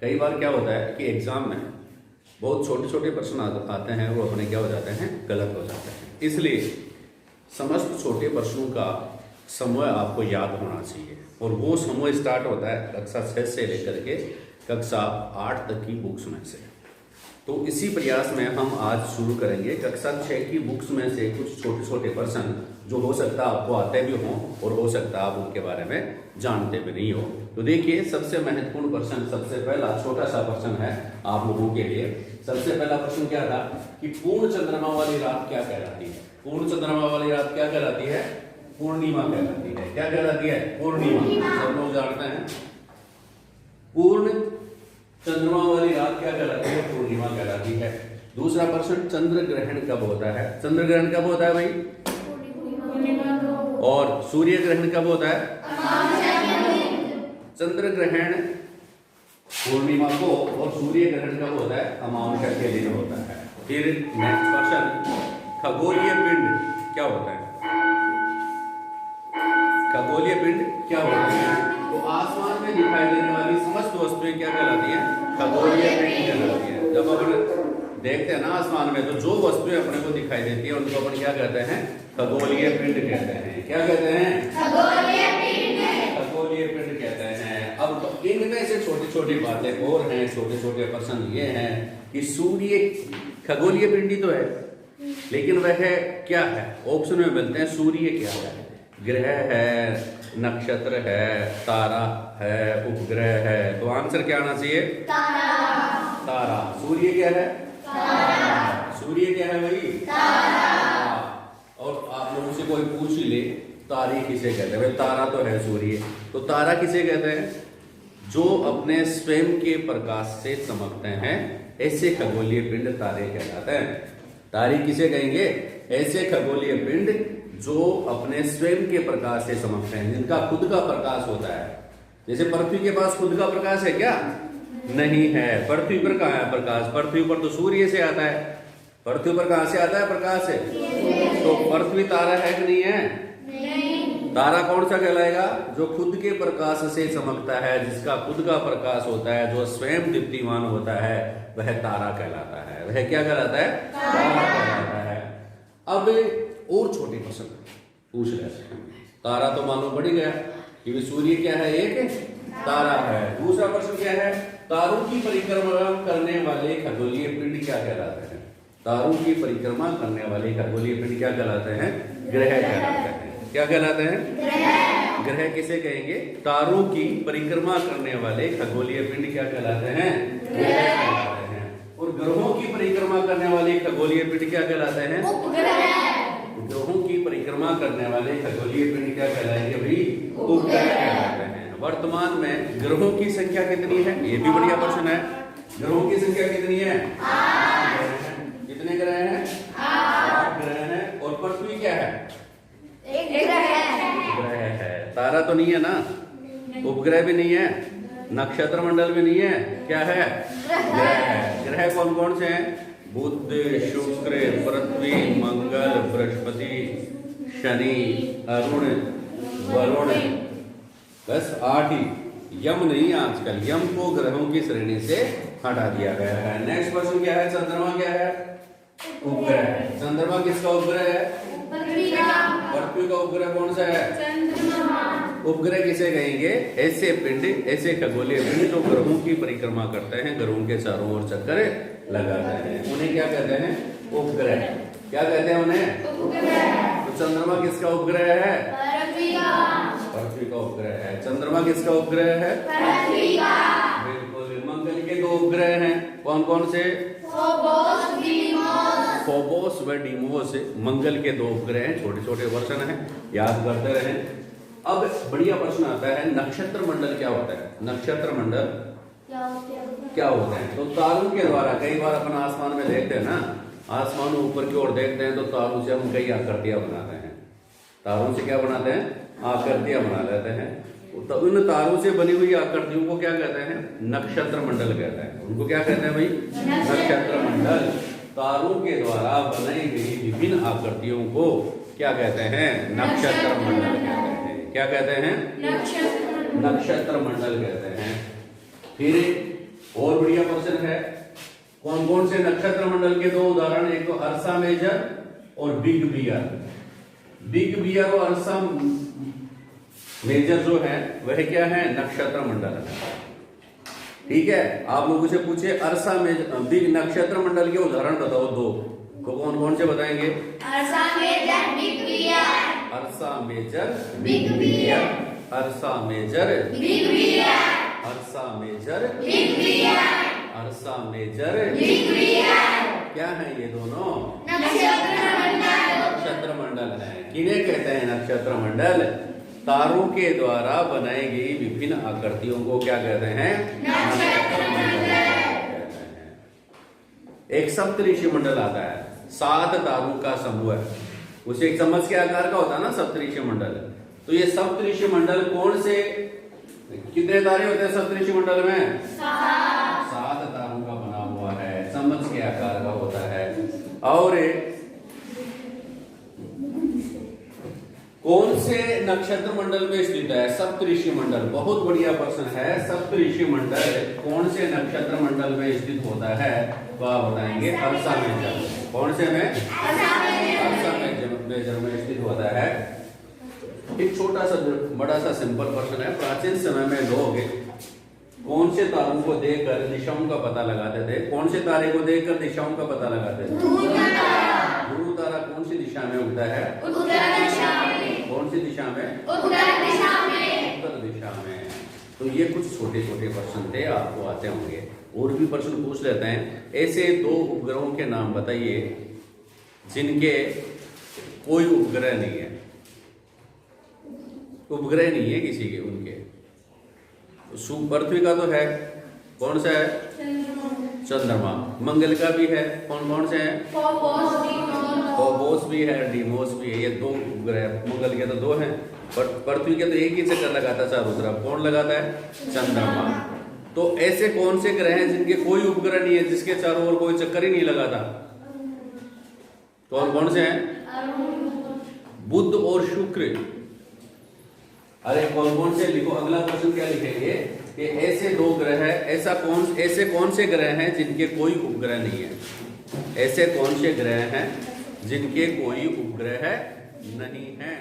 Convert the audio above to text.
कई बार क्या होता है कि एग्जाम में बहुत छोटे छोटे प्रश्न आते हैं, वो अपने क्या हो जाते हैं, गलत हो जाते हैं। इसलिए समस्त छोटे प्रश्नों का समूह आपको याद होना चाहिए, और वो समूह स्टार्ट होता है कक्षा 6 से लेकर के कक्षा 8 तक की बुक्स में से। तो इसी प्रयास में हम आज शुरू करेंगे कक्षा 6 की बुक्स में से कुछ छोटे छोटे प्रश्न जो हो सकता है आपको आते भी हों और हो सकता है आप उनके बारे में जानते भी नहीं हो। तो देखिए, सबसे महत्वपूर्ण प्रश्न, सबसे पहला छोटा सा प्रश्न है आप लोगों के लिए। सबसे पहला प्रश्न क्या था कि पूर्ण चंद्रमा वाली रात क्या कहलाती है? पूर्ण चंद्रमा वाली रात क्या कहलाती है? पूर्णिमा कहलाती है। क्या कहलाती है? पूर्णिमा। सब लोग जानते हैं पूर्ण चंद्रमा वाली रात क्या कहलाती है? पूर्णिमा कहलाती है। दूसरा प्रश्न, चंद्र ग्रहण कब होता है? चंद्र ग्रहण कब होता है भाई? और सूर्य ग्रहण कब होता है? चंद्र ग्रहण पूर्णिमा को और सूर्य ग्रहण कब होता है? अमावस्या के दिन होता है। फिर नेक्स्ट प्रश्न, खगोलीय पिंड क्या होता है? खगोलीय पिंड क्या होता है? तो आसमान में दिखाई देने वाली समस्त वस्तुएं क्या कहलाती हैं? खगोलीय पिंड कहलाती है। जब अपन देखते हैं ना आसमान में, तो जो वस्तुएं अपने को दिखाई देती है उनको अपन क्या कहते हैं? खगोलीय पिंड कहते हैं। क्या कहते हैं? खगोलीय पिंड। खगोलीय पिंड कहते हैं। अब तो इनमें से छोटी छोटी बातें और हैं, छोटे छोटे प्रश्न ये हैं कि सूर्य खगोलीय पिंड ही तो है, लेकिन वह क्या है? ऑप्शन में मिलते हैं। सूर्य क्या है? ग्रह है, नक्षत्र है, तारा है, उपग्रह है। तो आंसर क्या आना चाहिए? तारा। तारा। सूर्य क्या है? तारा। सूर्य क्या है भाई? तारा। और आप लोगों से कोई पूछ ही ले तारे किसे कहते हैं? भाई तारा तो है सूर्य, तो तारा किसे कहते हैं? जो अपने स्वयं के प्रकाश से चमकते हैं, ऐसे खगोलीय पिंड तारे कहलाते हैं। तारे किसे कहेंगे? ऐसे खगोलीय पिंड जो अपने स्वयं के प्रकाश से चमकते हैं, जिनका खुद का प्रकाश होता है। जैसे पृथ्वी के पास खुद का प्रकाश है क्या? नहीं है। पृथ्वी पर कहाँ है प्रकाश? पृथ्वी पर तो सूर्य से आता है। पृथ्वी पर कहाँ से आता है प्रकाश? है। तो पृथ्वी तारा है कि नहीं है? नहीं। तारा कौन सा कहलाएगा? जो खुद के प्रकाश से चमकता है, जिसका खुद का प्रकाश होता है, जो स्वयं दीप्तिमान होता है, वह तारा कहलाता है। वह क्या कहलाता है? तारा कहलाता है। अब और छोटे प्रश्न पूछ रहे हैं। तारा तो मालूम पड़ गया कि सूर्य क्या है? एक तारा है। दूसरा प्रश्न क्या है? तारों की परिक्रमा करने वाले खगोलीय पिंड क्या कहलाते हैं? तारों की परिक्रमा करने वाले खगोलीय पिंड क्या कहलाते हैं? ग्रह कहलाते हैं। क्या कहलाते हैं? ग्रह। ग्रह किसे कहेंगे? तारों की परिक्रमा करने वाले खगोलीय पिंड क्या कहलाते हैं? ग्रह कहलाते हैं। और ग्रहों की परिक्रमा करने वाले खगोलीय पिंड क्या कहलाते हैं? ग्रहों की परिक्रमा करने वाले खगोलीय पिंड क्या कहलाएंगे भाई? उपग्रह कहलाते हैं। वर्तमान में ग्रहों की संख्या कितनी है? ये भी बढ़िया प्रश्न है। ग्रहों की संख्या कितनी है? 8। कितने ग्रह हैं? 8 ग्रह हैं। और पृथ्वी क्या है? एक ग्रह है। तारा तो नहीं है ना, उपग्रह भी नहीं है, नक्षत्र मंडल भी नहीं है। क्या है? ग्रह है। ग्रह कौन कौन से हैं? बुध, शुक्र, पृथ्वी, मंगल, बृहस्पति, शनि, अरुण, वरुण। बस 8 ही। यम नहीं आजकल, यम को ग्रहों की श्रेणी से हटा दिया गया है। नेक्स्ट क्वेश्चन क्या है? चंद्रमा क्या है? उपग्रह है। चंद्रमा किसका उपग्रह है? पृथ्वी का उपग्रह कौन सा है? चंद्रमा। उपग्रह किसे कहेंगे? ऐसे पिंड, ऐसे खगोलीय पिंड जो ग्रहों की परिक्रमा करते हैं, ग्रहों के चारों ओर चक्कर लगाते हैं, उन्हें क्या कहते हैं? उपग्रह। क्या कहते हैं उन्हें? उपग्रह। तो चंद्रमा किसका उपग्रह है? पृथ्वी का उपग्रह है। चंद्रमा किसका उपग्रह है? पृथ्वी का। बिल्कुल। मंगल के 2 उपग्रह हैं। कौन कौन से? फोबोस व डीमोस। मंगल के 2 उपग्रह हैं। छोटे छोटे प्रश्न हैं, याद करते रहें। अब बढ़िया प्रश्न आता है, नक्षत्र मंडल क्या होता है? नक्षत्र मंडल क्या होता है? तो तारों के द्वारा कई बार अपन आसमान में देखते हैं ना, आसमान ऊपर की ओर देखते हैं तो तारों से हम कई आकृतियां बनाते हैं। तारों से क्या बनाते हैं? आकृतियां बना लेते हैं। तो उन तारों से बनी हुई आकृतियों को क्या कहते हैं? नक्षत्र मंडल कहते हैं। उनको क्या कहते हैं भाई? नक्षत्र मंडल। तारों के द्वारा बनाई गई विभिन्न आकृतियों को क्या कहते हैं? नक्षत्र मंडल कहते हैं। क्या कहते हैं? नक्षत्र मंडल कहते हैं। फिर कौन कौन से नक्षत्र मंडल के दो उदाहरण, एक तो अर्सा मेजर और बिग बियर। बिग बियर और अर्सा मेजर जो है वह क्या है, नक्षत्र मंडल है। ठीक है, आप लोगों से पूछे अर्सा मेजर बिग नक्षत्र मंडल के उदाहरण बताओ दो, तो कौन कौन से बताएंगे? Ursa major big bear, ursa major big bear, ursa major big bear, ursa major big bear, ursa major big bear. क्या है ये दोनों? नक्षत्र मंडल। नक्षत्र मंडल है। किन्हें कहते हैं नक्षत्र मंडल? तारों के द्वारा बनाई गई विभिन्न आकृतियों को क्या कहते हैं? नक्षत्र मंडल। एक सप्तऋषि मंडल आता है, 7 तारों का समूह है, उसे एक चम्मच के आकार का होता है ना सप्तऋषि मंडल। तो ये सप्तऋषि मंडल कौन से, कितने तारे होते हैं सप्तऋषि मंडल में? 7 तारों का बना हुआ है, चम्मच के आकार का होता है। और कौन से नक्षत्र मंडल में स्थित है? सप्तऋषि मंडल। बहुत बढ़िया प्रश्न है। सप्तऋषि मंडल कौन से नक्षत्र मंडल में स्थित होता है? तो आप बताएंगे अर्सा मेजर। कौन से में? अर्सा मेजर में स्थित होता है। एक छोटा सा बड़ा सा सिंपल प्रश्न है। प्राचीन समय में लोग कौन से तारों को देखकर दिशाओं का पता लगाते थे? कौन से तारे को देखकर दिशाओं का पता लगाते थे? ध्रुव तारा कौन सी दिशा में उगता है? उत्तर दिशा में। कौन सी दिशा में? उत्तर दिशा में। उत्तर दिशा में। तो ये कुछ छोटे छोटे प्रश्न थे, आपको आते होंगे। और भी प्रश्न पूछ लेते हैं। ऐसे 2 उपग्रहों के नाम बताइए जिनके कोई उपग्रह नहीं है, उपग्रह नहीं है किसी के उनके। पृथ्वी का तो है, कौन सा है? चंद्रमा। मंगल का भी है, कौन कौन से हैं? फोबोस भी है, डीमोस भी है। ये 2 उपग्रह, मंगल के तो 2 हैं, पर पृथ्वी के तो एक ही चक्कर लगाता है चारों तरफ। कौन लगाता है? चंद्रमा। तो ऐसे कौन से ग्रह हैं जिनके कोई उपग्रह नहीं है, जिसके चारों ओर कोई चक्कर ही नहीं लगाता? कौन कौन से हैं? बुध और शुक्र। अरे कौन कौन से लिखो। अगला क्वेश्चन क्या लिखेंगे कि ऐसे 2 ग्रह है, ऐसे कौन से ग्रह हैं जिनके कोई उपग्रह नहीं है? ऐसे कौन से ग्रह हैं जिनके कोई उपग्रह नहीं है?